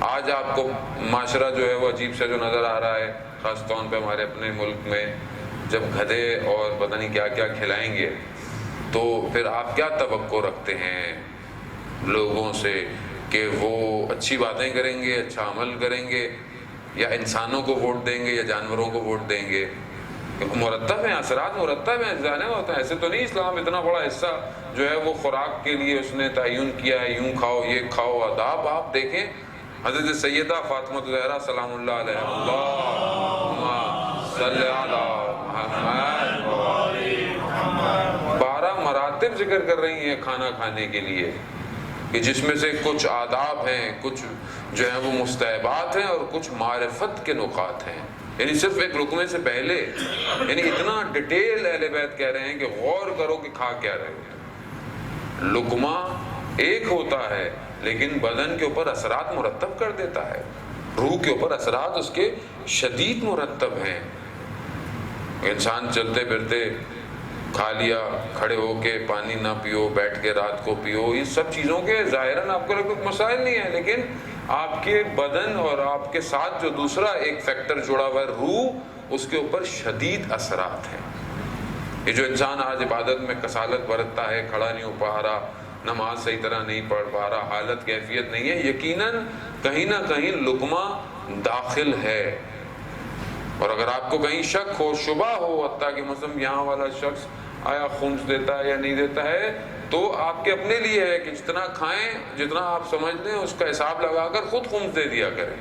آج آپ کو معاشرہ جو ہے وہ عجیب سا جو نظر آ رہا ہے، خاص طور پہ ہمارے اپنے ملک میں، جب گدھے اور پتہ نہیں کیا کیا کھلائیں گے تو پھر آپ کیا توقع رکھتے ہیں لوگوں سے کہ وہ اچھی باتیں کریں گے، اچھا عمل کریں گے، یا انسانوں کو ووٹ دیں گے یا جانوروں کو ووٹ دیں گے؟ مرتب ہیں، اثرات مرتب ہیں، جانے ہوتا ہے. ایسے تو نہیں اسلام اتنا بڑا حصہ جو ہے وہ خوراک کے لیے اس نے تعین کیا ہے، یوں کھاؤ یہ کھاؤ. آداب آپ دیکھیں، حضرت سیدہ فاطمہ زہرا سلام اللہ علیہ، اللہم صلی علی محمد 12 مراتب ذکر کر رہی ہیں کھانا کھانے کے لیے، کہ جس میں سے کچھ آداب ہیں، کچھ جو ہیں وہ مستحبات ہیں اور کچھ معرفت کے نکات ہیں. یعنی صرف ایک لقمے سے پہلے، یعنی اتنا ڈیٹیل اہل بیت کہہ رہے ہیں کہ غور کرو کہ کھا کیا رہے ہو. لقمہ ایک ہوتا ہے لیکن بدن کے اوپر اثرات مرتب کر دیتا ہے، روح کے اوپر اثرات اس کے شدید مرتب ہیں. انسان چلتے پھرتے کھا لیا، کھڑے ہو کے پانی نہ پیو، بیٹھ کے رات کو پیو، یہ سب چیزوں کے ظاہراً آپ کو کوئی مسائل نہیں ہے، لیکن آپ کے بدن اور آپ کے ساتھ جو دوسرا ایک فیکٹر جڑا ہوا ہے روح، اس کے اوپر شدید اثرات ہیں. یہ جو انسان آج عبادت میں کسالت برتتا ہے، کھڑا نہیں ہو پا رہا، نماز صحیح طرح نہیں پڑھ پا رہا، حالت کیفیت نہیں ہے، یقیناً کہیں نہ کہیں لقمہ داخل ہے. اور اگر آپ کو کہیں شک ہو، شبہ ہو، حتیٰ کہ مثلا یہاں والا شخص آیا خمس دیتا ہے یا نہیں دیتا ہے، تو آپ کے اپنے لیے ہے کہ جتنا کھائیں، جتنا آپ سمجھ لیں، اس کا حساب لگا کر خود خمس دے دیا کریں.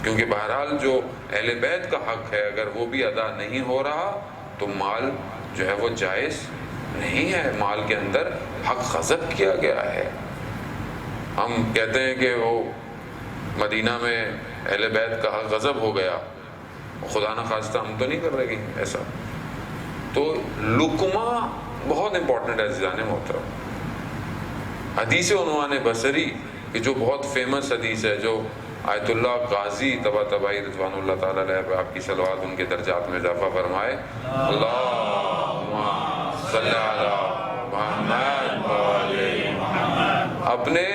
کیونکہ بہرحال جو اہل بیت کا حق ہے اگر وہ بھی ادا نہیں ہو رہا تو مال جو ہے وہ جائز نہیں ہے، مال کے اندر حق غصب کیا گیا ہے. ہم کہتے ہیں کہ وہ مدینہ میں اہل بیت کا حق غصب ہو گیا، خدا نہ خواستہ ہم تو نہیں کر رہے گی ایسا. تو لقمہ بہت امپورٹنٹ ہے عزیزان محترم. حدیث عنوان بصری کہ جو بہت فیمس حدیث ہے، جو آیت اللہ قاضی طباطبائی رضوان اللہ تعالیٰ علیہ پہ آپ کی صلوات ان کے درجات میں اضافہ فرمائے، اللہم صلی علی محمد اپنے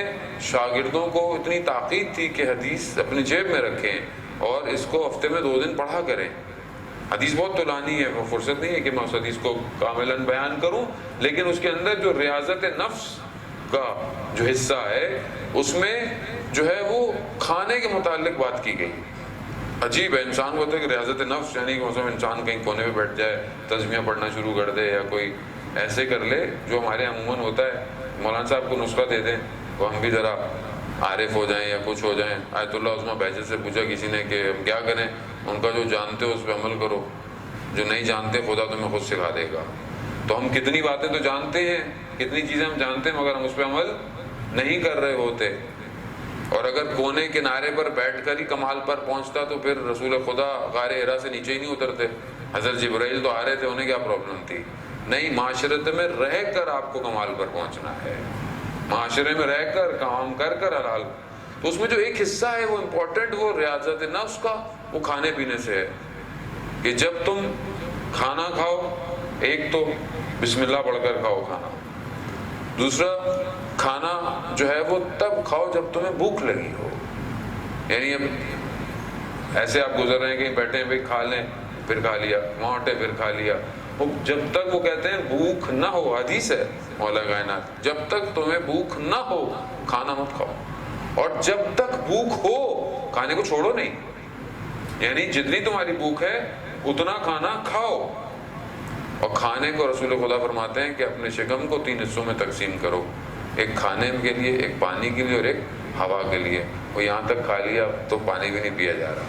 شاگردوں کو اتنی تاکید تھی کہ حدیث اپنی جیب میں رکھیں اور اس کو ہفتے میں 2 دن پڑھا کریں. حدیث بہت طولانی ہے، وہ فرصت نہیں ہے کہ میں اس حدیث کو کاملاً بیان کروں، لیکن اس کے اندر جو ریاضت نفس کا جو حصہ ہے اس میں جو ہے وہ کھانے کے متعلق بات کی گئی. عجیب ہے، انسان کو ہوتا ہے کہ ریاضت نفس یعنی کہ مثلا انسان کہیں کونے میں بیٹھ جائے، تسبیحاں پڑھنا شروع کر دے یا کوئی ایسے کر لے جو ہمارے عموماً ہوتا ہے. مولانا صاحب کو نسخہ دے دیں وہ ہم بھی ذرا عارف ہو جائیں یا کچھ ہو جائیں. آیت اللہ عظمہ بہجت سے پوچھا کسی نے کہ ہم کیا کریں؟ ان کا جو جانتے ہو اس پہ عمل کرو، جو نہیں جانتے خدا تمہیں خود سکھا دے گا. تو ہم کتنی باتیں تو جانتے ہیں، کتنی چیزیں ہم جانتے ہیں، مگر ہم اس پہ عمل نہیں کر رہے ہوتے. اور اگر کونے کنارے پر بیٹھ کر ہی کمال پر پہنچتا تو پھر رسول خدا غار حرا سے نیچے ہی نہیں اترتے. حضرت جبرائیل تو آ رہے تھے، انہیں کیا پرابلم تھی؟ نہیں، معاشرت میں رہ کر آپ کو کمال پر پہنچنا ہے، معاشرے میں رہ کر کام کر کر حلال. تو اس میں جو ایک حصہ ہے وہ امپورٹنٹ، وہ ریاضت نفس کا، وہ کھانے پینے سے ہے. کہ جب تم کھانا کھاؤ، ایک تو بسم اللہ پڑھ کر کھاؤ کھانا، دوسرا کھانا جو ہے وہ تب کھاؤ جب تمہیں بھوک لگی ہو. یعنی اب ایسے آپ گزر رہے ہیں کہیں بیٹھے ہیں، بھائی کھا لیں، پھر کھا لیا، وہاں اٹھے پھر کھا لیا. جب تک وہ کہتے ہیں بھوک نہ ہو، حدیث ہے مولا کائنات، جب تک تمہیں بھوک نہ ہو کھانا مت کھاؤ، اور جب تک بھوک ہو کھانے کو چھوڑو نہیں. یعنی جتنی تمہاری بھوک ہے اتنا کھانا کھاؤ. اور کھانے کو رسول خدا فرماتے ہیں کہ اپنے شکم کو 3 حصوں میں تقسیم کرو، ایک کھانے کے لیے، ایک پانی کے لیے اور ایک ہوا کے لیے. وہ یہاں تک کھا لیا تو پانی بھی نہیں پیا جا رہا.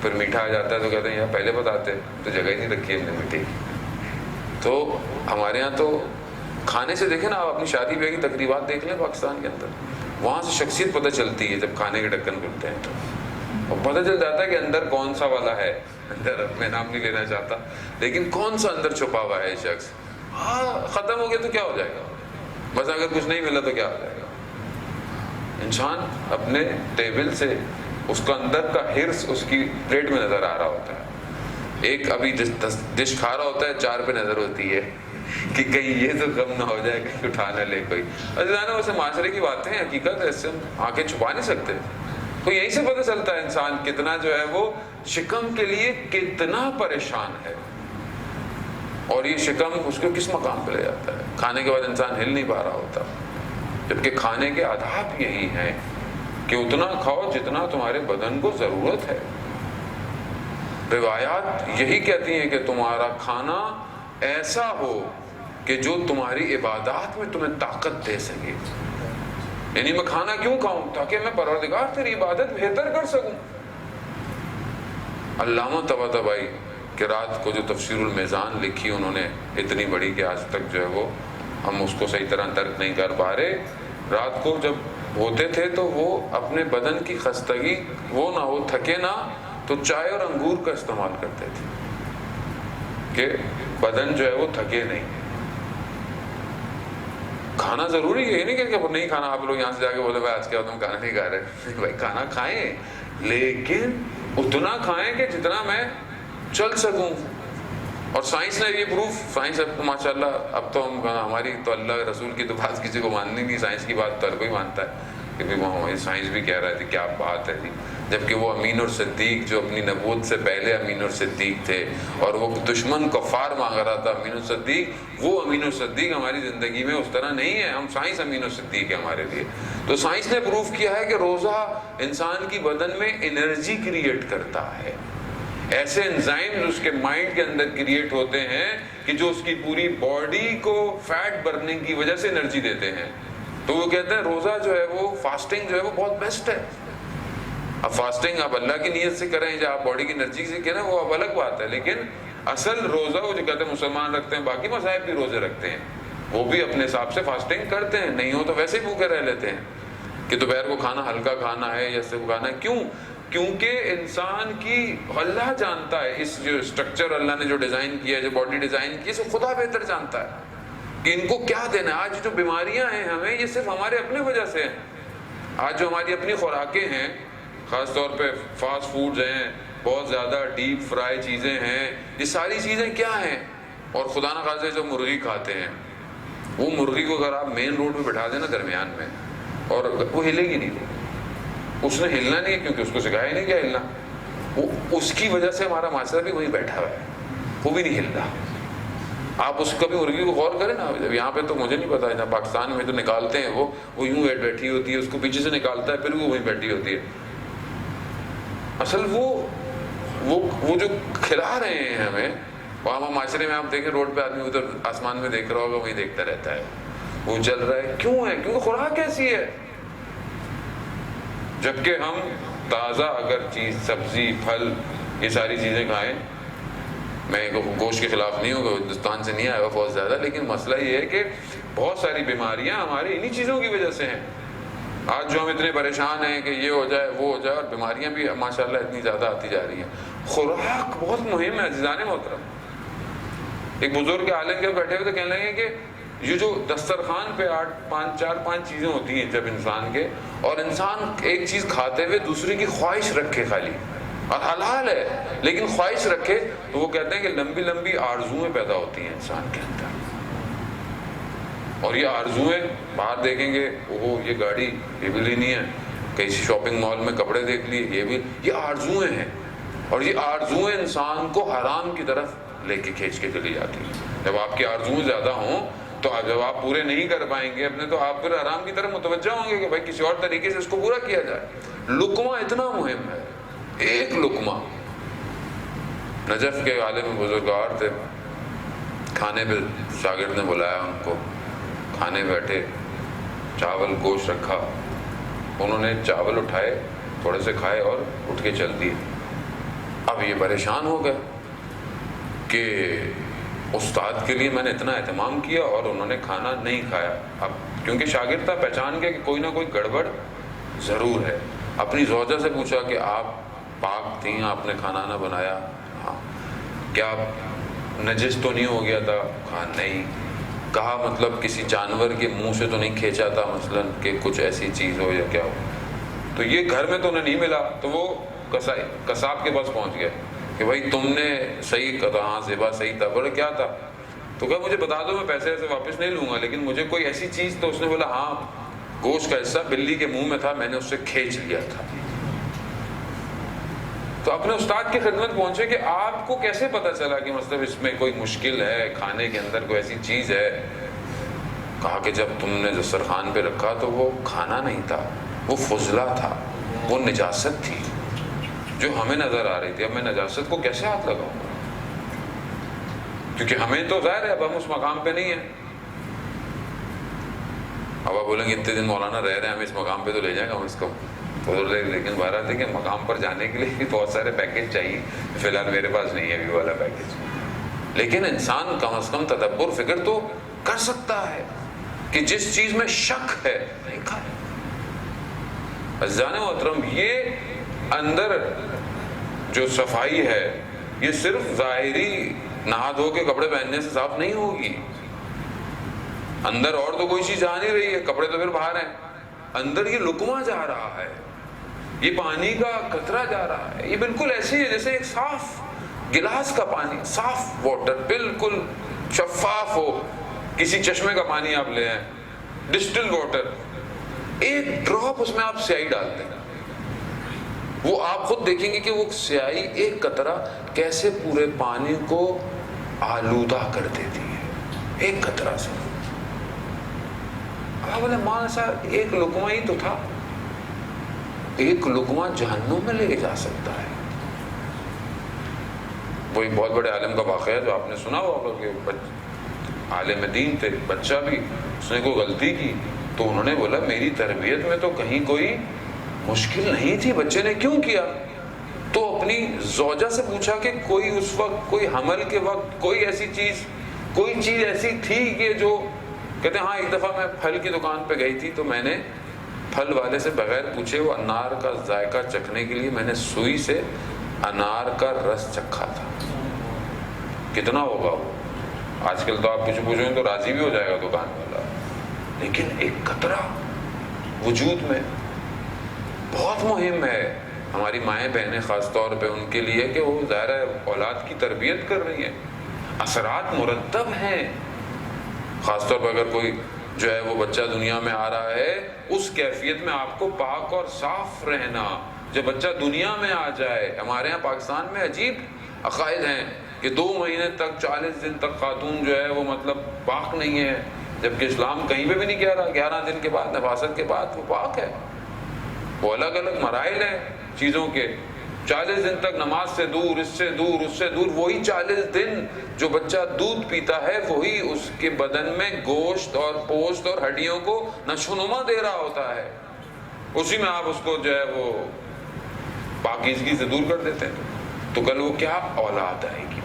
پھر میٹھا آ جاتا ہے تو کہتے ہیں یار پہلے بتاتے، تو جگہ ہی نہیں رکھی ہے میٹھی. تو ہمارے ہاں تو کھانے سے دیکھیں نا، آپ اپنی شادی بیاہ کی تقریبات دیکھ لیں پاکستان کے اندر، وہاں سے شخصیت پتہ چلتی ہے جب کھانے کے ڈھکن کھلتے ہیں تو، اور پتہ چل جاتا ہے کہ اندر کون سا والا ہے. اندر میں نام نہیں لینا چاہتا، لیکن کون سا اندر چھپا ہوا ہے شخص. ہاں ختم ہو گیا تو کیا ہو جائے گا، بس اگر کچھ نہیں ملا تو کیا ہو جائے گا. انسان اپنے ٹیبل سے اس کا اندر کا حرص اس کی پلیٹ میں نظر آ رہا ہوتا ہے. ایک ابھی ڈش کھا رہا ہوتا ہے، 4 پہ نظر ہوتی ہے کہ کہیں یہ تو کم نہ ہو جائے، کہیں اٹھا نہ لے کوئی. عزیزانہ ویسے معاشرے کی باتیں ہیں، حقیقت ہے، اس سے ہم آنکھیں چھپا نہیں سکتے. تو یہیں سے پتہ چلتا ہے انسان کتنا جو ہے وہ شکم کے لیے کتنا پریشان ہے، اور یہ شکم اس کو کس مقام پہ لے جاتا ہے. کھانے کے بعد انسان ہل نہیں پا رہا ہوتا، جبکہ کھانے کے آداب یہی ہیں کہ اتنا کھاؤ جتنا تمہارے بدن کو ضرورت ہے. روایات یہی کہتی ہیں کہ تمہارا کھانا ایسا ہو کہ جو تمہاری عبادات میں تمہیں طاقت دے سکے. یعنی میں کھانا کیوں کھاؤں؟ تاکہ میں پروردگار تیری عبادت بہتر کر سکوں. علامہ طباطبائی کہ رات کو جو تفسیر المیزان لکھی انہوں نے اتنی بڑی کہ آج تک جو ہے وہ ہم اس کو صحیح طرح درک نہیں کر پا رہے. رات کو جب ہوتے تھے تو وہ اپنے بدن کی خستگی وہ نہ ہو، تھکے نہ، تو چائے اور انگور کا استعمال کرتے تھے کہ بدن جو ہے وہ تھکے نہیں. کھانا ضروری ہے، یہ نہیں کہ نہیں کھانا. آپ لوگ یہاں سے جا کے بولے بھائی آج کیا تم کھانا نہیں کھا رہے. بھائی کھانا کھائیں لیکن اتنا کھائیں کہ جتنا میں چل سکوں. اور سائنس نے یہ پروف، سائنس اب ماشاء اللہ اب تو ہماری تو اللہ رسول کی تو بات کسی کو ماننی نہیں، سائنس کی بات تو ہر کوئی مانتا ہے کہ بھی سائنس بھی کہہ رہا تھی کیا بات ہے جی. جبکہ وہ امین اور صدیق جو اپنی نبوت سے پہلے امین اور صدیق تھے، اور وہ دشمن کفار مانگ رہا تھا امین اور صدیق، وہ امین اور صدیق ہماری زندگی میں اس طرح نہیں ہے. ہم سائنس امین اور صدیق ہے ہمارے لیے. تو سائنس نے پروف کیا ہے کہ روزہ انسان کی بدن میں انرجی کریٹ کرتا ہے. ایسے انزائم اس کے مائنڈ کے اندر کریٹ ہوتے ہیں کہ جو اس کی پوری باڈی کو فیٹ برننگ کی وجہ سے انرجی دیتے ہیں. تو وہ کہتے ہیں روزہ جو ہے وہ فاسٹنگ جو ہے وہ بہت بیسٹ ہے. اب فاسٹنگ آپ اللہ کی نیت سے کریں یا آپ باڈی کی انرجی سے کریں وہ اب الگ بات ہے، لیکن اصل روزہ وہ جو کہتے ہیں مسلمان رکھتے ہیں، باقی مذاہب بھی روزے رکھتے ہیں، وہ بھی اپنے حساب سے فاسٹنگ کرتے ہیں. نہیں ہو تو ویسے ہی بھوکے رہ لیتے ہیں کہ دوپہر کو کھانا ہلکا کھانا ہے یا سے کھانا ہے. کیوں؟ کیونکہ انسان کی اللہ جانتا ہے اس جو اسٹرکچر اللہ نے جو ڈیزائن کیا ہے، جو باڈی ڈیزائن کی ہے، اسے خدا بہتر جانتا ہے کہ ان کو کیا دینا ہے. آج جو بیماریاں ہیں ہمیں یہ صرف ہمارے اپنے وجہ سے ہیں. آج جو ہماری اپنی خوراکیں ہیں، خاص طور پہ فاسٹ فوڈز ہیں، بہت زیادہ ڈیپ فرائی چیزیں ہیں، یہ ساری چیزیں کیا ہیں؟ اور خدا نہ خاصے جو مرغی کھاتے ہیں، وہ مرغی کو اگر آپ مین روڈ پہ بٹھا دینا درمیان میں، اور وہ ہلے گی نہیں. اس نے ہلنا نہیں ہے کیونکہ اس کو سکھایا نہیں کیا ہلنا. وہ اس کی وجہ سے ہمارا معاشرہ بھی وہیں بیٹھا ہوا ہے، وہ بھی نہیں ہل رہا. آپ اس کبھی مرغی کو غور کریں نا. یہاں پہ تو مجھے نہیں پتا ہے، پاکستان میں تو نکالتے ہیں وہ یوں بیٹھی ہوتی ہے، اس کو پیچھے سے نکالتا ہے پھر وہ وہیں بیٹھی ہوتی ہے. اصل وہ جو کھلا رہے ہیں ہمیں، وہاں معاشرے میں آپ دیکھیں روڈ پہ آدمی ادھر آسمان میں دیکھ رہا ہوگا، وہیں دیکھتا رہتا ہے وہ چل رہا ہے. کیوں ہے؟ کیونکہ خوراک کیسی ہے. جبکہ ہم تازہ اگر چیز، سبزی، پھل، یہ ساری چیزیں کھائیں. میں گوشت کے خلاف نہیں ہوں، ہندوستان سے نہیں آیا ہوا بہت زیادہ، لیکن مسئلہ یہ ہے کہ بہت ساری بیماریاں ہماری انہی چیزوں کی وجہ سے ہیں. آج جو ہم اتنے پریشان ہیں کہ یہ ہو جائے وہ ہو جائے، اور بیماریاں بھی ماشاءاللہ اتنی زیادہ آتی جا رہی ہیں. خوراک بہت مہم ہے عزیزان محترم. ایک بزرگ عالم کے بیٹھے ہوئے تو کہنے لگے کہ یہ جو دسترخوان پہ چار پانچ چیزیں ہوتی ہیں جب انسان کے، اور انسان ایک چیز کھاتے ہوئے دوسری کی خواہش رکھے خالی، اور حلال ہے لیکن خواہش رکھے، تو وہ کہتے ہیں کہ لمبی لمبی آرزویں پیدا ہوتی ہیں انسان کے اندر. اور یہ آرزویں باہر دیکھیں گے، وہ یہ گاڑی یہ بھی لینی ہے، کسی شاپنگ مال میں کپڑے دیکھ لیے، یہ آرزویں ہیں. اور یہ آرزویں انسان کو حرام کی طرف لے کے کھینچ کے چلی جاتی ہیں. جب آپ کی آرزویں زیادہ ہوں تو جب آپ پورے نہیں کر پائیں گے اپنے، تو آپ پھر حرام کی طرف متوجہ ہوں گے کہ بھائی کسی اور طریقے سے اس کو پورا کیا جائے. لقمہ اتنا مہم ہے، ایک لقمہ. نجف کے عالم بزرگوار تھے، کھانے پہ شاگرد نے بلایا ان کو، کھانے بیٹھے، چاول گوشت رکھا، انہوں نے چاول اٹھائے، تھوڑے سے کھائے اور اٹھ کے چل دیے. اب یہ پریشان ہو گئے کہ استاد کے لیے میں نے اتنا اہتمام کیا اور انہوں نے کھانا نہیں کھایا. اب کیونکہ شاگرد تھا، پہچان گیا کہ کوئی نہ کوئی گڑبڑ ضرور ہے. اپنی زوجہ سے پوچھا کہ آپ پاک تھیں، آپ نے کھانا نہ بنایا؟ ہاں. کیا نجس تو نہیں ہو گیا تھا؟ کہا نہیں. کہا مطلب کسی جانور کے منہ سے تو نہیں کھینچا تھا مثلاً کہ کچھ ایسی چیز ہو یا کیا ہو؟ تو یہ گھر میں تو انہیں نہیں ملا. تو وہ قصاب کے پاس پہنچ گئے کہ بھائی تم نے صحیح کہا، ہاں زیبا صحیح تھا. بولے کیا تھا؟ تو کہا مجھے بتا دو، میں پیسے ایسے واپس نہیں لوں گا، لیکن مجھے کوئی ایسی چیز. تو اس نے بولا ہاں گوشت کا حصہ بلی کے منہ میں تھا، میں نے اس سے کھینچ لیا تھا. تو اپنے استاد کی خدمت پہنچے کہ آپ کو کیسے پتا چلا کہ مطلب اس میں کوئی مشکل ہے، کھانے کے اندر کوئی ایسی چیز ہے. کہا کہ جب تم نے دسترخوان پہ رکھا تو وہ کھانا نہیں تھا، وہ فضلہ تھا، وہ نجاست تھی جو ہمیں نظر آ رہی تھی. اب میں نجاست کو کیسے ہاتھ لگاؤں گا؟ کیونکہ ہمیں تو ظاہر ہے اب ہم اس مقام پہ نہیں ہیں. اب آپ بولیں گے اتنے دن مولانا رہ رہے ہیں، ہمیں اس مقام پہ تو لے جائیں گے ہم اس کو. لیکن بہرحال دیکھیں مقام پر جانے کے لیے بھی بہت سارے پیکیج چاہیے. فی الحال میرے پاس نہیں ہے بھی والا پیکیج، لیکن انسان کم از کم تدبر فکر تو کر سکتا ہے کہ جس چیز میں شک ہے نہیں کھائے. عزیزان محترم، یہ اندر جو صفائی ہے یہ صرف ظاہری نہا دھو کے کپڑے پہننے سے صاف نہیں ہوگی. اندر اور تو کوئی چیز آ نہیں رہی ہے، کپڑے تو پھر باہر ہیں. اندر یہ لقمہ جا رہا ہے، یہ پانی کا قطرہ جا رہا ہے. یہ بالکل ایسے ہی ہے جیسے ایک صاف گلاس کا پانی، صاف واٹر، بالکل شفاف ہو. کسی چشمے کا پانی آپ لے آئیں، ڈسٹل واٹر، ایک ڈراپ اس میں آپ سیاہی ڈالتے ہیں، وہ آپ خود دیکھیں گے کہ وہ سیاہی ایک قطرہ کیسے پورے پانی کو آلودہ کر دیتی ہے، ایک قطرہ سے. آپ بولے ماں صاحب ایک لقمہ ہی تو تھا، ایک لقمہ جہنم میں لے جا سکتا ہے. وہی بہت بڑے عالم کا واقعہ جو آپ نے سنا ہوگا کہ عالم دین تھے، بچہ بھی، اس نے کوئی غلطی کی تو انہوں نے بولا میری تربیت میں تو کہیں کوئی مشکل نہیں تھی، بچے نے کیوں کیا؟ تو اپنی زوجہ سے پوچھا کہ کوئی اس وقت، کوئی حمل کے وقت کوئی ایسی چیز ایسی تھی کہ جو، کہتے ہیں ہاں ایک دفعہ میں پھل کی دکان پہ گئی تھی تو میں نے پھل والے سے بغیر پوچھے وہ انار کا ذائقہ چکھنے کے لیے میں نے سوئی سے انار کا رس چکھا تھا. کتنا ہوگا وہ؟ آج کل تو آپ کچھ پوچھیں تو راضی بھی ہو جائے گا دکان والا، لیکن ایک قطرہ وجود میں بہت مہم ہے. ہماری مائیں بہنیں خاص طور پہ ان کے لیے کہ وہ ظاہر ہے اولاد کی تربیت کر رہی ہیں، اثرات مرتب ہیں. خاص طور پر اگر کوئی جو ہے وہ بچہ دنیا میں آ رہا ہے، اس کیفیت میں آپ کو پاک اور صاف رہنا. جب بچہ دنیا میں آ جائے، ہمارے ہاں پاکستان میں عجیب عقائد ہیں کہ 2 مہینے تک 40 دن تک خاتون جو ہے وہ مطلب پاک نہیں ہے، جبکہ اسلام کہیں پہ بھی نہیں کہہ رہا 11 دن کے بعد، نفاست کے بعد وہ پاک ہے. وہ الگ الگ مراحل ہیں چیزوں کے. 40 دن تک نماز سے دور، اس سے دور، اس سے دور. وہی 40 دن جو بچہ دودھ پیتا ہے وہی اس کے بدن میں گوشت اور پوست اور ہڈیوں کو نشوونما دے رہا ہوتا ہے. اسی میں آپ اس کو جو ہے وہ پاکیزگی سے دور کر دیتے ہیں تو کل وہ کیا اولاد آئے گی.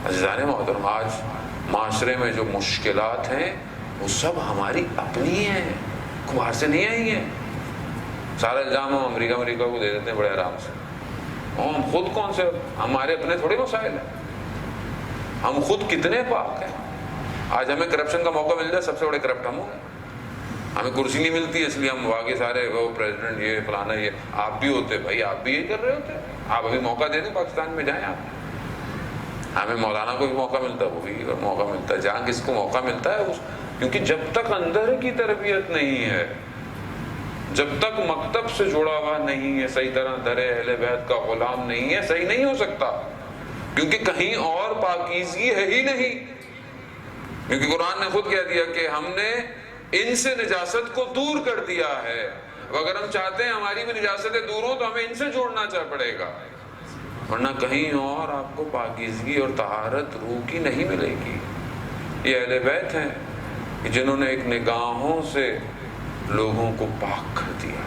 عزیزان محترم، آج معاشرے میں جو مشکلات ہیں وہ سب ہماری اپنی ہیں، باہر سے نہیں آئی ہیں. سارا الزام ہم امریکہ کو دے دیتے ہیں بڑے آرام سے. ہم خود کون سے، ہمارے اپنے تھوڑے مسائل ہیں. ہم خود کتنے پاک ہیں. آج ہمیں کرپشن کا موقع مل جائے سب سے بڑے کرپٹ ہم ہوں. ہمیں کرسی نہیں ملتی اس لیے ہم باقی سارے وہ پریزیڈنٹ یہ فلانا یہ. آپ بھی ہوتے بھائی، آپ بھی یہ کر رہے ہوتے. آپ ابھی موقع دے دیں پاکستان میں جائیں آپ. ہمیں مولانا کو بھی موقع ملتا ہے، وہ بھی موقع ملتا ہے. جہاں کس کو موقع ملتا ہے کیونکہ جب تک اندر کی تربیت نہیں ہے، جب تک مکتب سے جڑا ہوا نہیں ہے، صحیح طرح در اہل بیت کا غلام نہیں ہے، صحیح نہیں ہو سکتا. کیونکہ کہیں اور پاکیزگی ہے ہی نہیں. کیونکہ قرآن نے خود کہہ دیا کہ ہم نے ان سے نجاست کو دور کر دیا ہے. اگر ہم چاہتے ہیں ہماری بھی نجاستیں دور ہوں تو ہمیں ان سے جوڑنا پڑے گا، ورنہ کہیں اور آپ کو پاکیزگی اور طہارت روح کی نہیں ملے گی. یہ اہل بیت ہیں جنہوں نے ایک نگاہوں سے لوگوں کو پاک کر دیا.